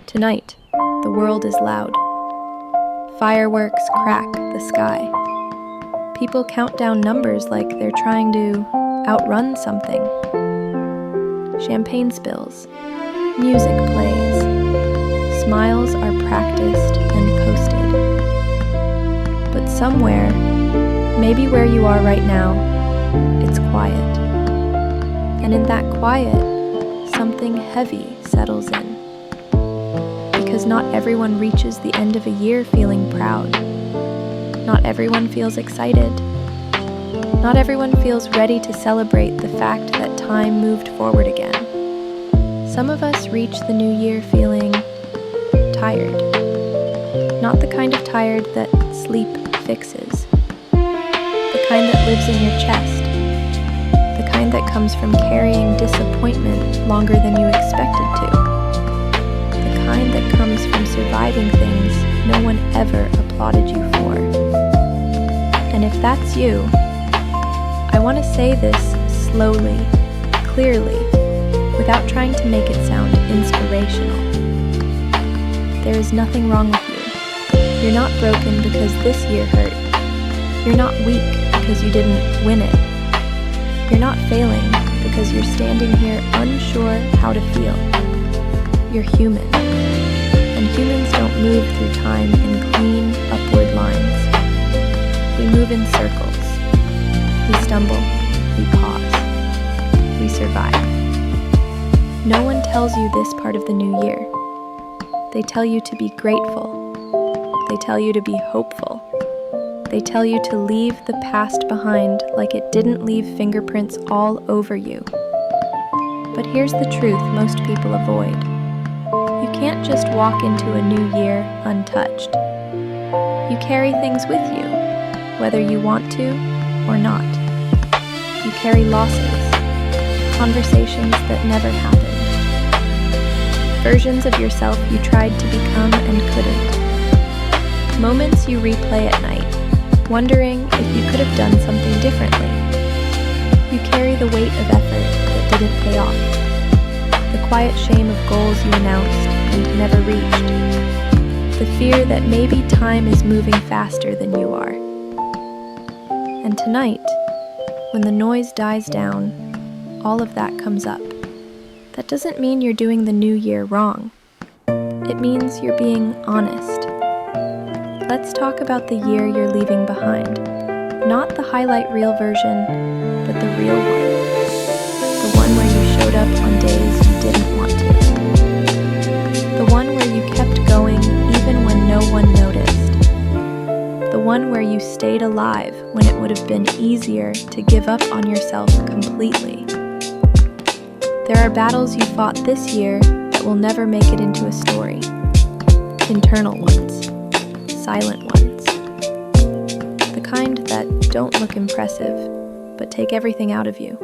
Tonight, the world is loud. Fireworks crack the sky. People count down numbers like they're trying to outrun something. Champagne spills. Music plays. Smiles are practiced and posted. But somewhere, maybe where you are right now, it's quiet. And in that quiet, something heavy settles in. Because not everyone reaches the end of a year feeling proud. Not everyone feels excited. Not everyone feels ready to celebrate the fact that time moved forward again. Some of us reach the new year feeling tired. Not the kind of tired that sleep fixes. The kind that lives in your chest. The kind that comes from carrying disappointment longer than you expected to. The kind that comes from surviving things no one ever applauded you for. And if that's you, I want to say this slowly, clearly, without trying to make it sound inspirational. There is nothing wrong with you. You're not broken because this year hurt. You're not weak because you didn't win it. You're not failing because you're standing here unsure how to feel. You're human. And humans don't move through time in clean, upward lines. We move in circles. We stumble. We pause. We survive. No one tells you this part of the new year. They tell you to be grateful. They tell you to be hopeful. They tell you to leave the past behind like it didn't leave fingerprints all over you. But here's the truth most people avoid. You can't just walk into a new year untouched. You carry things with you, whether you want to or not. You carry losses, conversations that never happened, versions of yourself you tried to become and couldn't, moments you replay at night, wondering if you could have done something differently. You carry the weight of effort that didn't pay off, the quiet shame of goals you announced and never reached, the fear that maybe time is moving faster than you are. And tonight, when the noise dies down, all of that comes up. That doesn't mean you're doing the new year wrong. It means you're being honest. Let's talk about the year you're leaving behind. Not the highlight reel version, but the real one. The one where you showed up on days you didn't want to. The one where you kept going even when no one noticed. The one where you stayed alive when it would have been easier to give up on yourself completely. There are battles you fought this year that will never make it into a story. Internal ones. Silent ones. The kind that don't look impressive, but take everything out of you.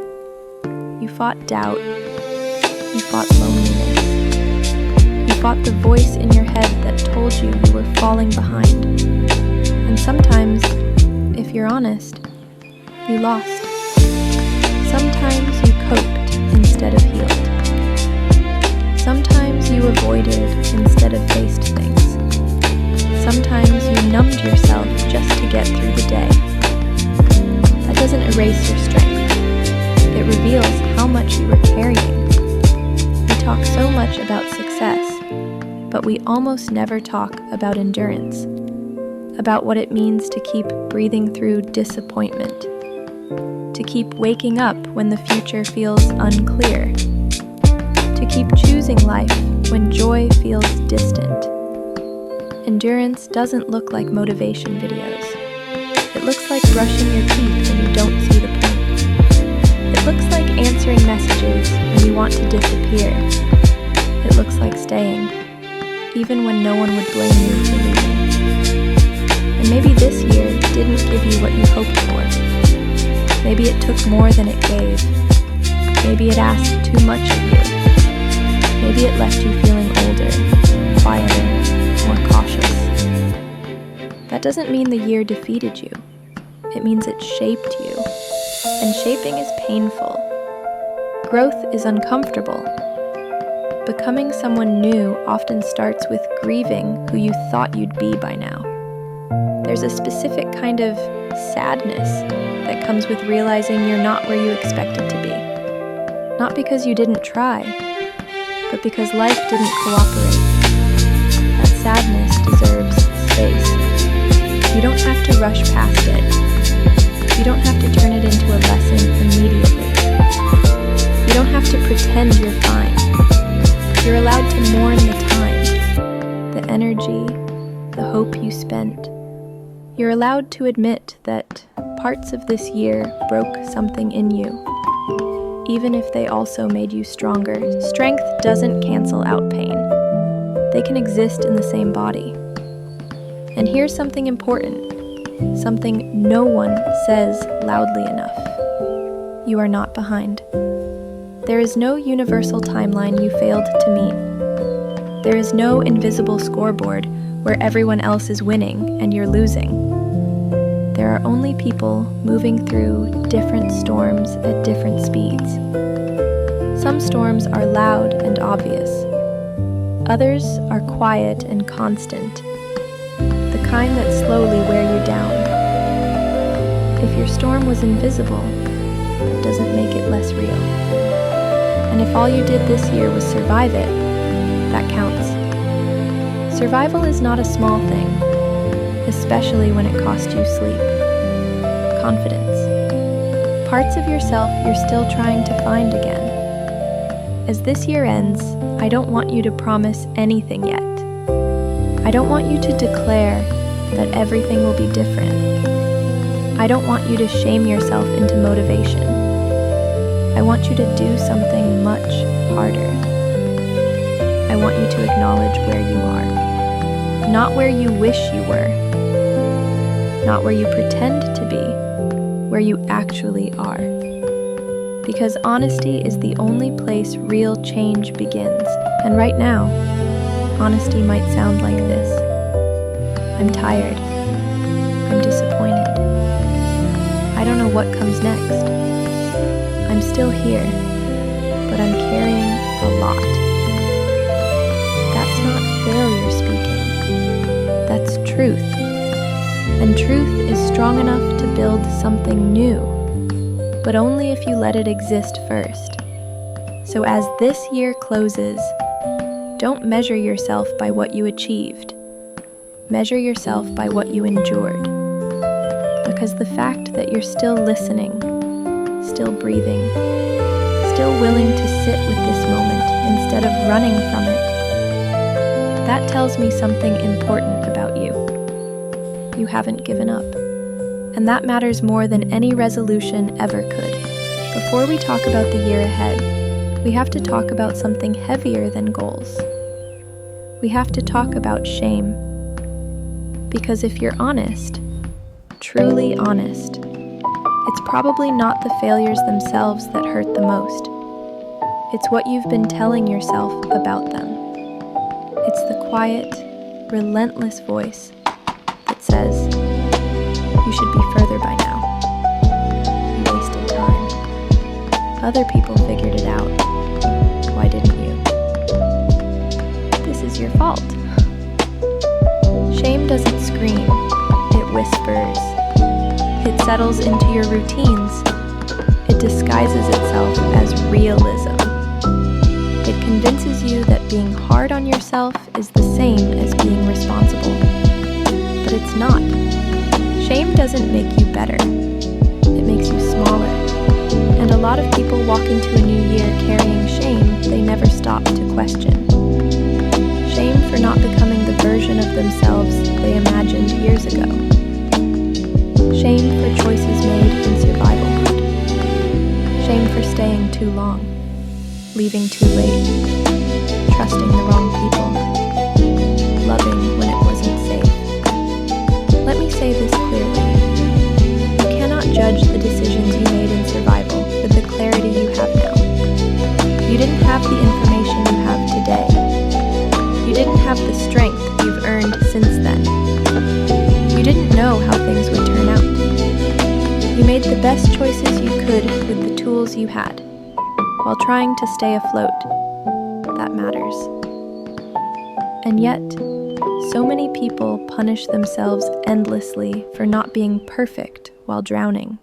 You fought doubt. You fought loneliness. You fought the voice in your head that told you you were falling behind. And sometimes, if you're honest, you lost. Sometimes you coped instead of healed. Sometimes you avoided instead of faced things. Sometimes you numbed yourself just to get through the day. That doesn't erase your strength. It reveals how much you were carrying. We talk so much about success, but we almost never talk about endurance. About what it means to keep breathing through disappointment. To keep waking up when the future feels unclear. To keep choosing life when joy feels distant. Endurance doesn't look like motivation videos. It looks like brushing your teeth when you don't see the point. It looks like answering messages when you want to disappear. It looks like staying, even when no one would blame you for leaving. And maybe this year didn't give you what you hoped for. Maybe it took more than it gave. Maybe it asked too much of you. Maybe it left you feeling older, quieter, more cautious. That doesn't mean the year defeated you. It means it shaped you. And shaping is painful. Growth is uncomfortable. becoming someone new often starts with grieving who you thought you'd be by now. There's a specific kind of sadness that comes with realizing you're not where you expected to be. Not because you didn't try, but because life didn't cooperate. That sadness deserves space. You don't have to rush past it. You don't have to turn it into a lesson immediately. You don't have to pretend you're fine. You're allowed to mourn the time, the energy, the hope you spent. You're allowed to admit that parts of this year broke something in you, even if they also made you stronger. Strength doesn't cancel out pain. They can exist in the same body. And here's something important, something no one says loudly enough. You are not behind. There is no universal timeline you failed to meet. There is no invisible scoreboard where everyone else is winning and you're losing. There are only people moving through different storms at different speeds. Some storms are loud and obvious. Others are quiet and constant, the kind that slowly wear you down. If your storm was invisible, that doesn't make it less real. And if all you did this year was survive it, that counts. Survival is not a small thing, especially when it costs you sleep. Confidence. Parts of yourself you're still trying to find again. As this year ends, I don't want you to promise anything yet. I don't want you to declare that everything will be different. I don't want you to shame yourself into motivation. I want you to do something much harder. I want you to acknowledge where you are. Not where you wish you were. Not where you pretend to be. Where you actually are. Because honesty is the only place real change begins. And right now, honesty might sound like this. I'm tired. I'm disappointed. I don't know what comes next. I'm still here, but I'm carrying a lot. That's not failure speaking. That's truth. And truth is strong enough to build something new, but only if you let it exist first. So as this year closes, don't measure yourself by what you achieved. Measure yourself by what you endured. Because the fact that you're still listening, still breathing, still willing to sit with this moment instead of running from it, that tells me something important about you. You haven't given up. And that matters more than any resolution ever could. Before we talk about the year ahead, we have to talk about something heavier than goals. We have to talk about shame. Because if you're honest, truly honest, it's probably not the failures themselves that hurt the most. It's what you've been telling yourself about them. It's the quiet, relentless voice that says, you should be further by now. You wasted time. Other people figured it out. Why didn't you? This is your fault. Shame doesn't scream. It whispers. It settles into your routines. It disguises itself as realism. It convinces you that being hard on yourself is the same as being responsible. But it's not. Shame doesn't make you better. It makes you smaller. And a lot of people walk into a new year carrying shame they never stop to question. Shame for not becoming the version of themselves they imagined years ago. Shame for choices made in survival mode. Shame for staying too long, leaving too late, trusting the wrong people, loving when it wasn't safe. Let me say this clearly. You cannot judge the decisions you made in survival with the clarity you have now. You didn't have the information you have today. You didn't have the strength you've earned since then. You didn't know how things would turn out. You made the best choices you could with the tools you had, while trying to stay afloat. that matters. And yet, so many people punish themselves endlessly for not being perfect while drowning.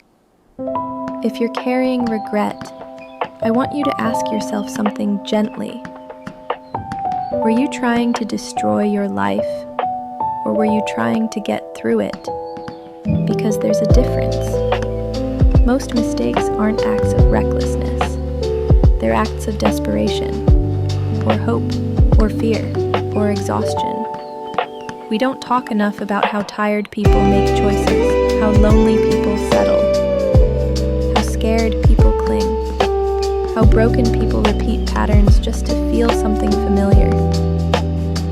If you're carrying regret, I want you to ask yourself something gently. Were you trying to destroy your life, or were you trying to get through it? Because there's a difference. Most mistakes aren't acts of recklessness. They're acts of desperation, or hope, or fear, or exhaustion. We don't talk enough about how tired people make choices, how lonely people settle, how scared people cling, how broken people repeat patterns just to feel something familiar.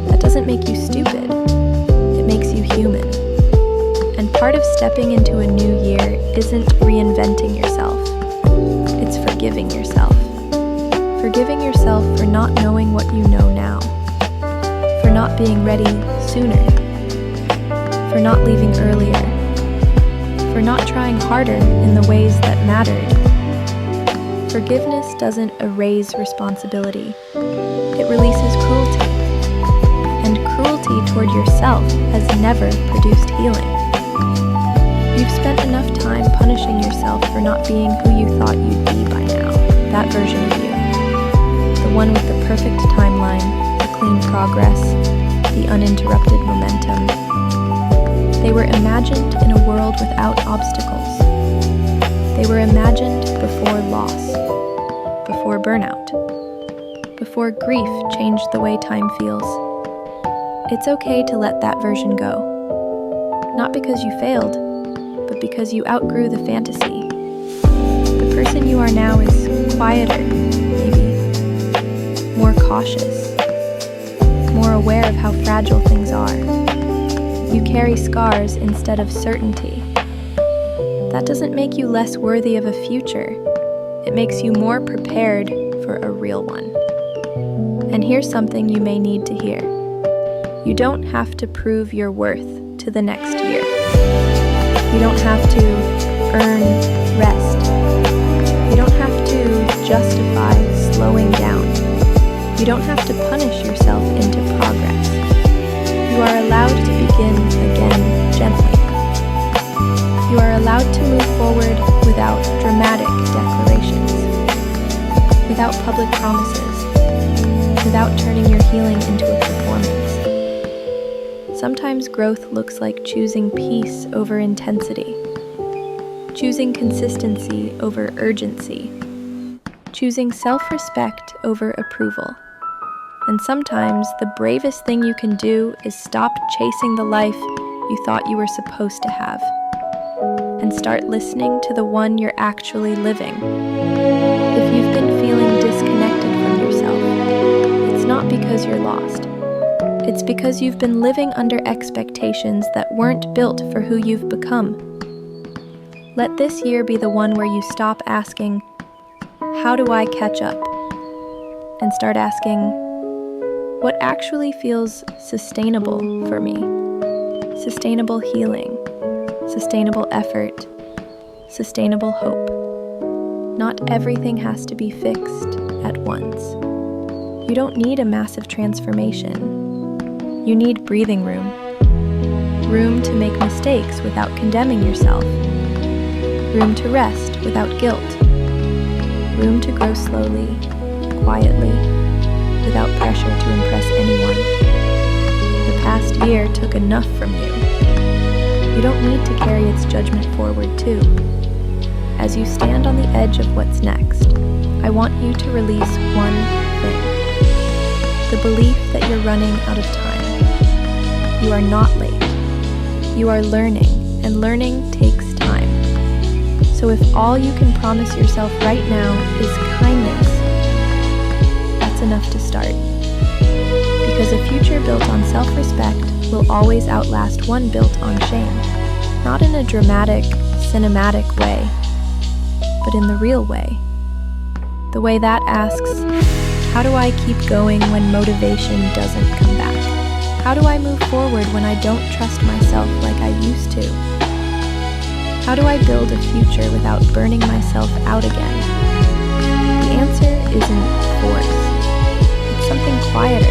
That doesn't make you stupid. It makes you human. And part of stepping into a new year isn't reinventing yourself. It's forgiving yourself. Forgiving yourself for not knowing what you know now. For not being ready sooner. For not leaving earlier. For not trying harder in the ways that mattered. Forgiveness doesn't erase responsibility. It releases cruelty. And cruelty toward yourself has never produced healing. You've spent enough time punishing yourself for not being who you thought you'd be by now. That version of you. The one with the perfect timeline, the clean progress, the uninterrupted momentum. They were imagined in a world without obstacles. They were imagined before loss, before burnout, before grief changed the way time feels. It's okay to let that version go. Not because you failed, but because you outgrew the fantasy. The person you are now is quieter, maybe, more cautious, more aware of how fragile things are. You carry scars instead of certainty. That doesn't make you less worthy of a future. It makes you more prepared for a real one. And here's something you may need to hear. You don't have to prove your worth to the next year. You don't have to earn rest. You don't have to justify slowing down. You don't have to punish yourself into progress. You are allowed to begin again gently. You are allowed to move forward without dramatic declarations, without public promises, without turning your healing into a performance. Sometimes growth looks like choosing peace over intensity, choosing consistency over urgency, choosing self-respect over approval. And sometimes the bravest thing you can do is stop chasing the life you thought you were supposed to have, and start listening to the one you're actually living. If you've been feeling disconnected from yourself, it's not because you're lost. It's because you've been living under expectations that weren't built for who you've become. Let this year be the one where you stop asking, "How do I catch up?" and start asking, "What actually feels sustainable for me?" Sustainable healing, sustainable effort, sustainable hope. Not everything has to be fixed at once. You don't need a massive transformation. You need breathing room. Room to make mistakes without condemning yourself. Room to rest without guilt. Room to grow slowly, quietly, without pressure to impress anyone. The past year took enough from you. You don't need to carry its judgment forward too. As you stand on the edge of what's next, I want you to release one thing. The belief that you're running out of time. You are not late. You are learning, and learning takes time. So if all you can promise yourself right now is kindness, that's enough to start. Because a future built on self-respect will always outlast one built on shame. Not in a dramatic, cinematic way, but in the real way. The way that asks, how do I keep going when motivation doesn't come back? How do I move forward when I don't trust myself like I used to? How do I build a future without burning myself out again? The answer isn't force. It's something quieter.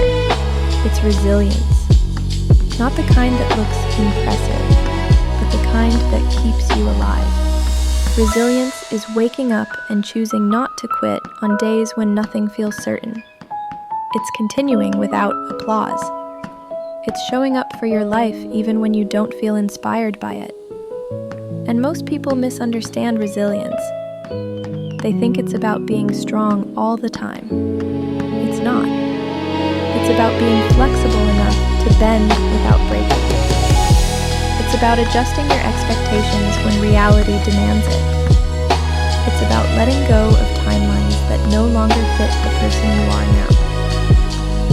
It's resilience. Not the kind that looks impressive, but the kind that keeps you alive. Resilience is waking up and choosing not to quit on days when nothing feels certain. It's continuing without applause. It's showing up for your life even when you don't feel inspired by it. And most people misunderstand resilience. They think it's about being strong all the time. It's not. It's about being flexible enough to bend without breaking. It's about adjusting your expectations when reality demands it. It's about letting go of timelines that no longer fit the person you are now.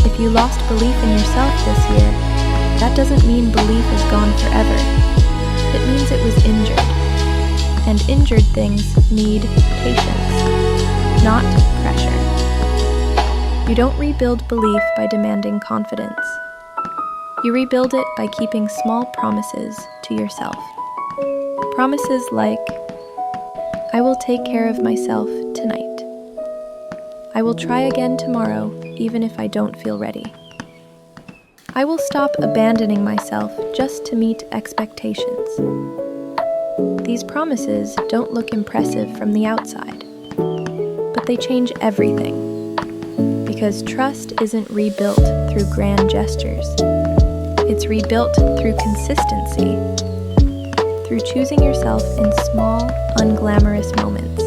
If you lost belief in yourself this year, that doesn't mean belief is gone forever. It means it was injured. And injured things need patience, not pressure. You don't rebuild belief by demanding confidence. You rebuild it by keeping small promises to yourself. Promises like, I will take care of myself tonight. I will try again tomorrow, even if I don't feel ready. I will stop abandoning myself just to meet expectations. These promises don't look impressive from the outside, but they change everything. Because trust isn't rebuilt through grand gestures. It's rebuilt through consistency, through choosing yourself in small, unglamorous moments.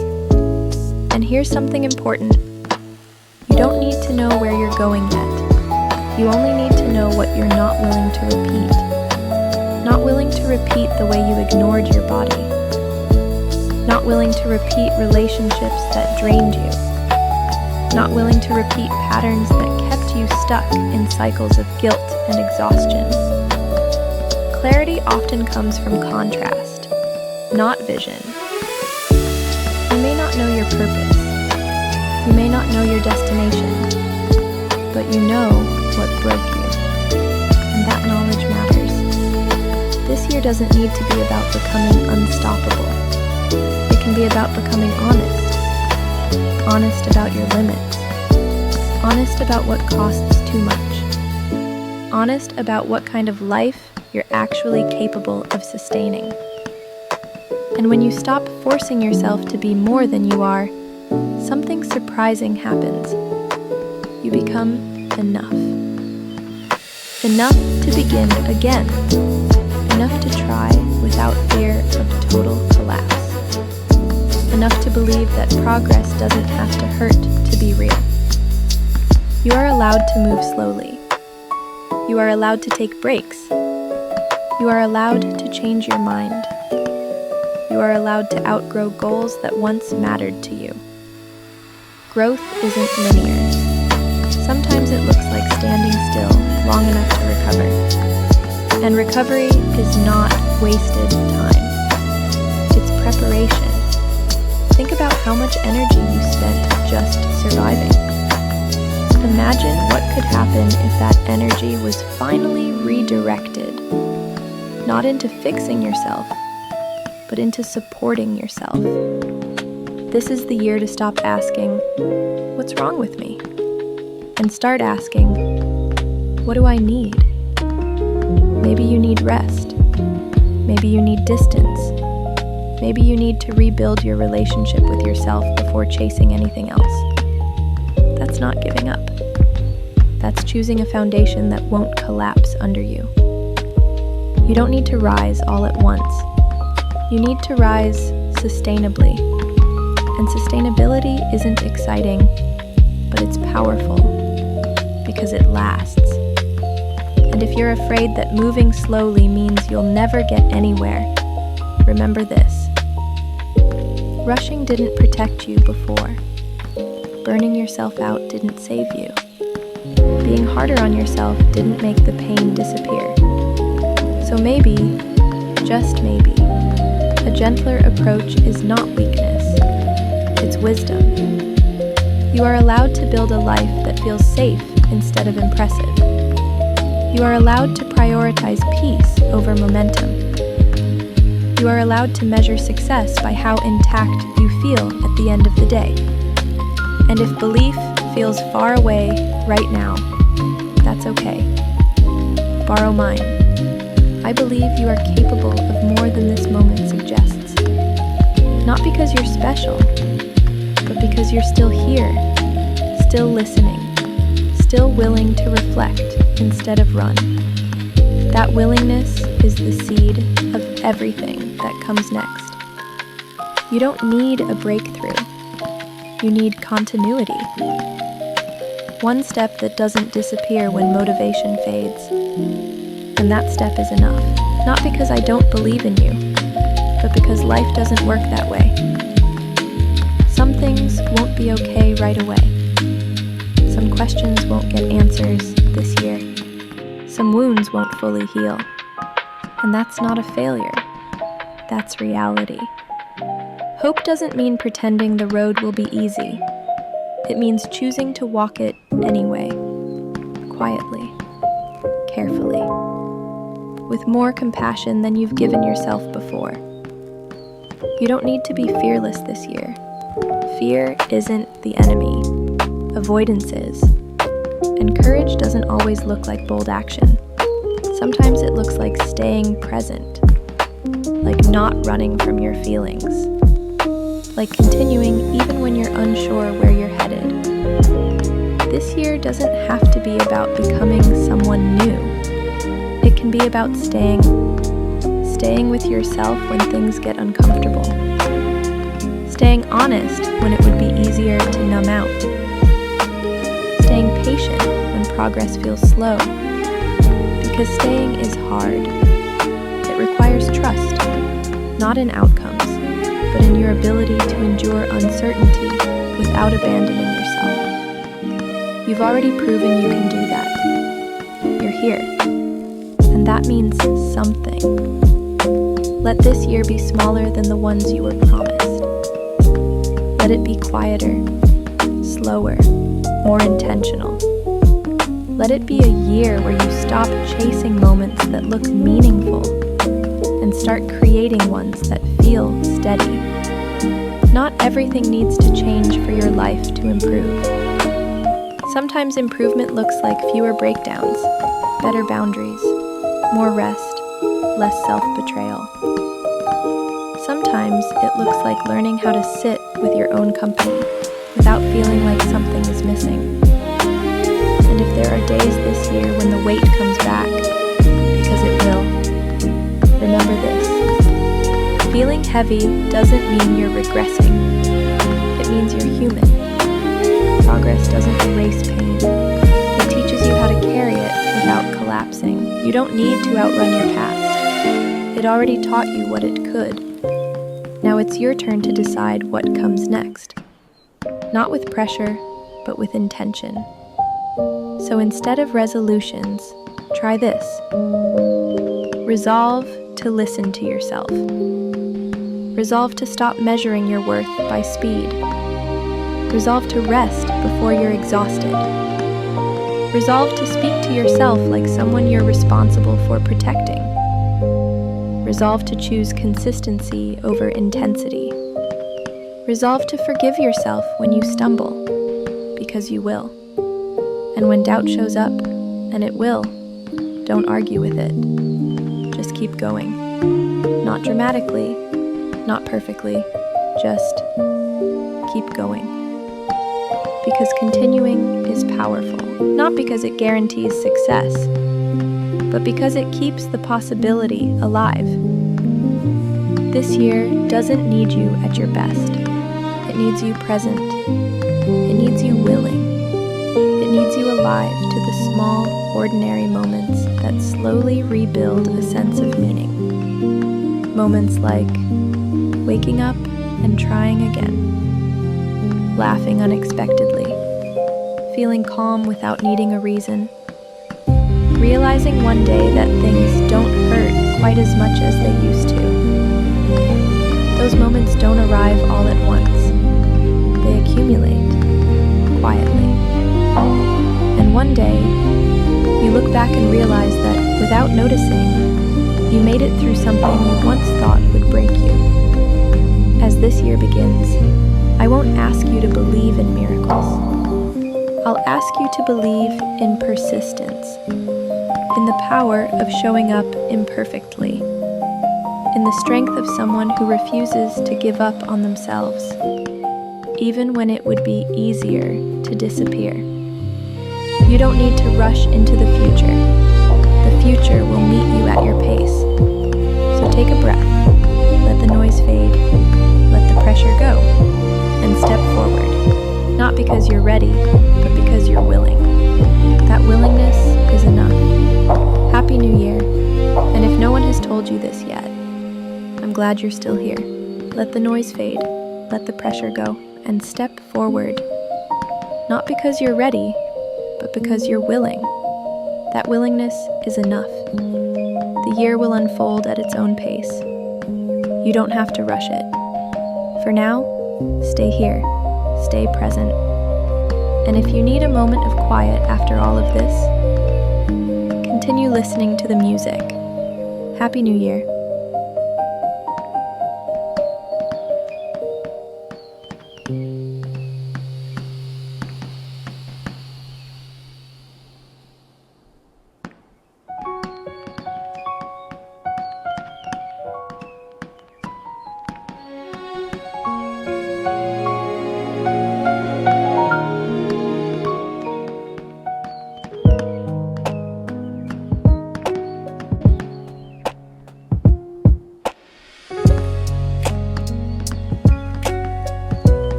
And here's something important. You don't need to know where you're going yet. You only need to know what you're not willing to repeat. Not willing to repeat the way you ignored your body. Not willing to repeat relationships that drained you. Not willing to repeat patterns that kept you stuck in cycles of guilt and exhaustion. Clarity often comes from contrast, not vision. You may not know your purpose. You may not know your destination, but you know what broke you, and that knowledge matters. This year doesn't need to be about becoming unstoppable. It can be about becoming honest. Honest about your limits. Honest about what costs too much. Honest about what kind of life you're actually capable of sustaining. And when you stop forcing yourself to be more than you are, something surprising happens. You become enough. Enough to begin again. Enough to try without fear of total collapse. Enough to believe that progress doesn't have to hurt to be real. You are allowed to move slowly. You are allowed to take breaks. You are allowed to change your mind. You are allowed to outgrow goals that once mattered to you. Growth isn't linear. Sometimes it looks like standing still long enough to recover. And recovery is not wasted time. It's preparation. Think about how much energy you spent just surviving. Imagine what could happen if that energy was finally redirected, not into fixing yourself, but into supporting yourself. This is the year to stop asking, what's wrong with me? And start asking, what do I need? Maybe you need rest. Maybe you need distance. Maybe you need to rebuild your relationship with yourself before chasing anything else. That's not giving up. That's choosing a foundation that won't collapse under you. You don't need to rise all at once. You need to rise sustainably. And sustainability isn't exciting, but it's powerful because it lasts. And if you're afraid that moving slowly means you'll never get anywhere, remember this. Rushing didn't protect you before. Burning yourself out didn't save you. Being harder on yourself didn't make the pain disappear. So maybe, just maybe, a gentler approach is not weakness. It's wisdom. You are allowed to build a life that feels safe instead of impressive. You are allowed to prioritize peace over momentum. You are allowed to measure success by how intact you feel at the end of the day. And if belief feels far away right now, that's okay. Borrow mine. I believe you are capable of more than this moment suggests. Not because you're special, but because you're still here, still listening, still willing to reflect instead of run. That willingness is the seed of everything that comes next. You don't need a breakthrough. You need continuity. One step that doesn't disappear when motivation fades. And that step is enough. Not because I don't believe in you, but because life doesn't work that way. Some things won't be okay right away. Some questions won't get answers this year. Some wounds won't fully heal. And that's not a failure. That's reality. Hope doesn't mean pretending the road will be easy. It means choosing to walk it anyway, quietly, carefully, with more compassion than you've given yourself before. You don't need to be fearless this year. Fear isn't the enemy. Avoidance is. And courage doesn't always look like bold action. Sometimes it looks like staying present, like not running from your feelings, like continuing even when you're unsure where you're headed. This year doesn't have to be about becoming someone new. It can be about staying with yourself when things get uncomfortable, staying honest when it would be easier to numb out, staying patient when progress feels slow, because staying is hard. It requires trust, not in outcomes, but in your ability to endure uncertainty without abandoning yourself. You've already proven you can do that. You're here, and that means something. Let this year be smaller than the ones you were promised. Let it be quieter, slower, more intentional. Let it be a year where you stop chasing moments that look meaningful and start creating ones that feel steady. Not everything needs to change for your life to improve. Sometimes improvement looks like fewer breakdowns, better boundaries, more rest, less self-betrayal. Sometimes it looks like learning how to sit with your own company without feeling like something is missing. And if there are days this year when the weight comes back, because it will, remember this. Feeling heavy doesn't mean you're regressing. It means you're human. Progress doesn't erase pain. It teaches you how to carry it without collapsing. You don't need to outrun your past. It already taught you what it could. Now it's your turn to decide what comes next. Not with pressure, but with intention. So instead of resolutions, try this. Resolve to listen to yourself. Resolve to stop measuring your worth by speed. Resolve to rest before you're exhausted. Resolve to speak to yourself like someone you're responsible for protecting. Resolve to choose consistency over intensity. Resolve to forgive yourself when you stumble, because you will. And when doubt shows up, and it will, don't argue with it. Just keep going. Not dramatically, not perfectly, just keep going. Because continuing is powerful, not because it guarantees success, but because it keeps the possibility alive. This year doesn't need you at your best. It needs you present. It needs you willing. It needs you alive to the small, ordinary moments that slowly rebuild a sense of meaning. Moments like waking up and trying again, laughing unexpectedly, feeling calm without needing a reason, realizing one day that things don't hurt quite as much as they used to. Those moments don't arrive all at once. They accumulate, quietly. And one day, you look back and realize that without noticing, you made it through something you once thought would break you. As this year begins, I won't ask you to believe in miracles. I'll ask you to believe in persistence, in the power of showing up imperfectly, in the strength of someone who refuses to give up on themselves, even when it would be easier to disappear. You don't need to rush into the future. The future will meet you at your pace. So take a breath, let the noise fade, let the pressure go, and step forward. Not because you're ready, but because you're willing. That willingness is enough. Happy New Year. And if no one has told you this yet, I'm glad you're still here. Let the noise fade, let the pressure go, and step forward. Not because you're ready, but because you're willing. That willingness is enough. The year will unfold at its own pace. You don't have to rush it. For now, stay here, stay present. And if you need a moment of quiet after all of this, continue listening to the music. Happy New Year.